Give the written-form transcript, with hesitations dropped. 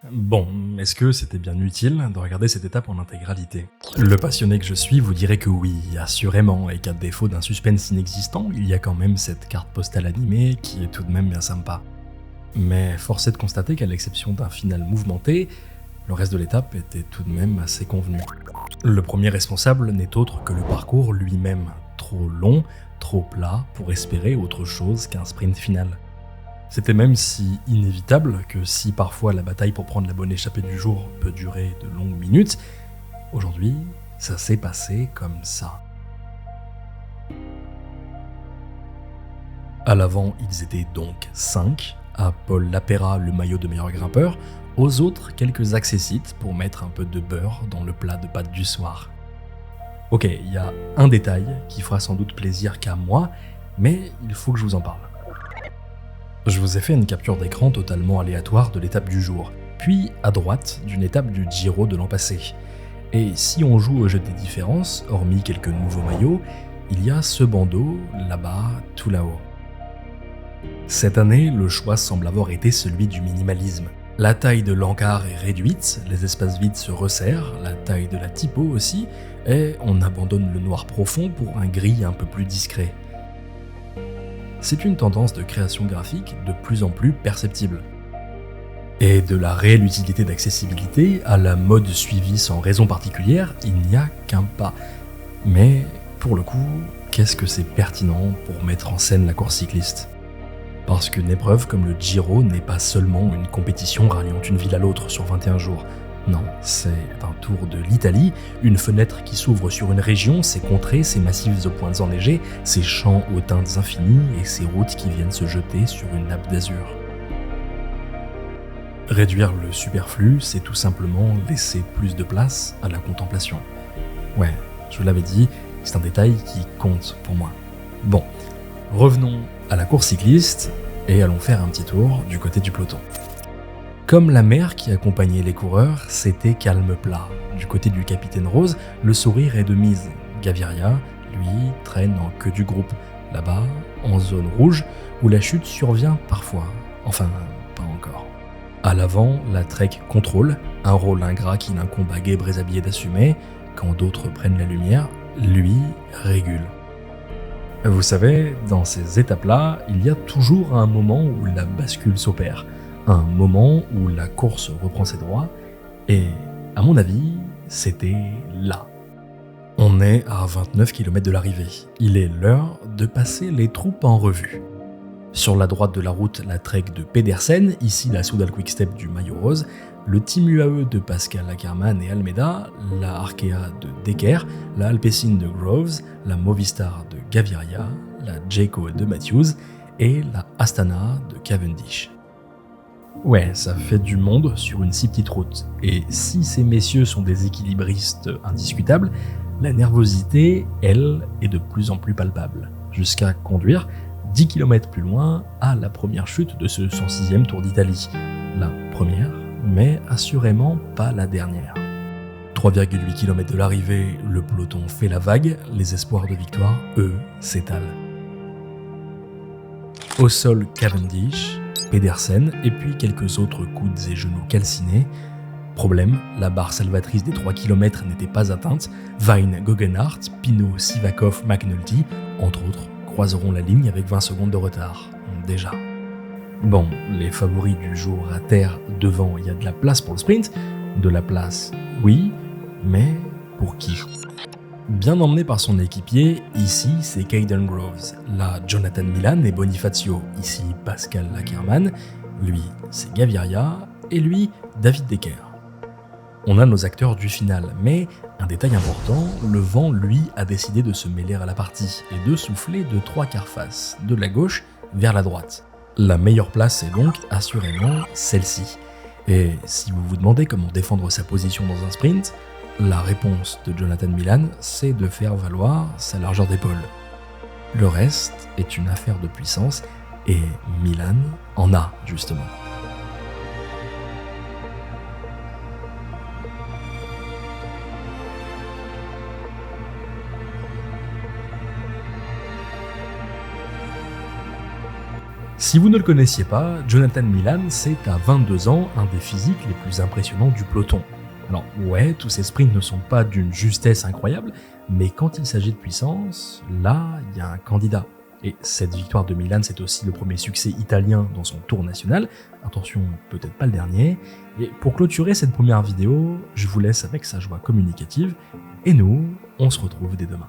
Bon, est-ce que c'était bien utile de regarder cette étape en intégralité? Le passionné que je suis vous dirait que oui, assurément, et qu'à défaut d'un suspense inexistant, il y a quand même cette carte postale animée qui est tout de même bien sympa. Mais force est de constater qu'à l'exception d'un final mouvementé, le reste de l'étape était tout de même assez convenu. Le premier responsable n'est autre que le parcours lui-même, trop long, trop plat pour espérer autre chose qu'un sprint final. C'était même si inévitable que si parfois la bataille pour prendre la bonne échappée du jour peut durer de longues minutes, aujourd'hui, ça s'est passé comme ça. À l'avant, ils étaient donc 5, à Paul Lapera le maillot de meilleur grimpeur, aux autres quelques accessites pour mettre un peu de beurre dans le plat de pâtes du soir. Ok, il y a un détail qui fera sans doute plaisir qu'à moi, mais il faut que je vous en parle. Je vous ai fait une capture d'écran totalement aléatoire de l'étape du jour, puis à droite d'une étape du Giro de l'an passé. Et si on joue au jeu des différences, hormis quelques nouveaux maillots, il y a ce bandeau, là-bas, tout là-haut. Cette année, le choix semble avoir été celui du minimalisme. La taille de l'encart est réduite, les espaces vides se resserrent, la taille de la typo aussi, et on abandonne le noir profond pour un gris un peu plus discret. C'est une tendance de création graphique de plus en plus perceptible. Et de la réelle utilité d'accessibilité à la mode suivie sans raison particulière, il n'y a qu'un pas. Mais, pour le coup, qu'est-ce que c'est pertinent pour mettre en scène la course cycliste ? Parce qu'une épreuve comme le Giro n'est pas seulement une compétition ralliant une ville à l'autre sur 21 jours. Non, c'est un tour de l'Italie, une fenêtre qui s'ouvre sur une région, ses contrées, ses massifs aux pointes enneigées, ses champs aux teintes infinies et ses routes qui viennent se jeter sur une nappe d'azur. Réduire le superflu, c'est tout simplement laisser plus de place à la contemplation. Ouais, je vous l'avais dit, c'est un détail qui compte pour moi. Bon, revenons à la course cycliste et allons faire un petit tour du côté du peloton. Comme la mer qui accompagnait les coureurs, c'était calme plat. Du côté du capitaine Rose, le sourire est de mise. Gaviria, lui, traîne en queue du groupe, là-bas, en zone rouge, où la chute survient parfois. Enfin, pas encore. À l'avant, la Trek contrôle, un rôle ingrat qu'il incombe à Gebre Selassie d'assumer, quand d'autres prennent la lumière, lui régule. Vous savez, dans ces étapes-là, il y a toujours un moment où la bascule s'opère. Un moment où la course reprend ses droits, et à mon avis, c'était là. On est à 29 km de l'arrivée. Il est l'heure de passer les troupes en revue. Sur la droite de la route, la Trek de Pedersen, ici la Soudal Quick-Step du maillot rose, le Team UAE de Pascal Ackermann et Almeida, la Arkea de Decker, la Alpecin de Groves, la Movistar de Gaviria, la Jayco de Matthews et la Astana de Cavendish. Ouais, ça fait du monde sur une si petite route. Et si ces messieurs sont des équilibristes indiscutables, la nervosité, elle, est de plus en plus palpable, jusqu'à conduire 10 km plus loin à la première chute de ce 106e Tour d'Italie. La première, mais assurément pas la dernière. 3,8 km de l'arrivée, le peloton fait la vague, les espoirs de victoire, eux, s'étalent. Au sol, Cavendish, Pedersen et puis quelques autres coudes et genoux calcinés. Problème, la barre salvatrice des 3 km n'était pas atteinte. Vine, Goggenhardt, Pinot, Sivakov, McNulty, entre autres, croiseront la ligne avec 20 secondes de retard. Déjà. Bon, les favoris du jour à terre, devant, il y a de la place pour le sprint. De la place, oui, mais pour qui ? Bien emmené par son équipier, ici c'est Caden Groves, là Jonathan Milan et Bonifacio, ici Pascal Ackermann, lui c'est Gaviria, et lui David Decker. On a nos acteurs du final, mais un détail important, le vent lui a décidé de se mêler à la partie et de souffler de 3/4 face, de la gauche vers la droite. La meilleure place est donc assurément celle-ci. Et si vous vous demandez comment défendre sa position dans un sprint, la réponse de Jonathan Milan, c'est de faire valoir sa largeur d'épaule. Le reste est une affaire de puissance, et Milan en a, justement. Si vous ne le connaissiez pas, Jonathan Milan, c'est à 22 ans un des physiques les plus impressionnants du peloton. Alors ouais, tous ces sprints ne sont pas d'une justesse incroyable, mais quand il s'agit de puissance, là, il y a un candidat. Et cette victoire de Milan, c'est aussi le premier succès italien dans son tour national. Attention, peut-être pas le dernier. Et pour clôturer cette première vidéo, je vous laisse avec sa joie communicative. Et nous, on se retrouve dès demain.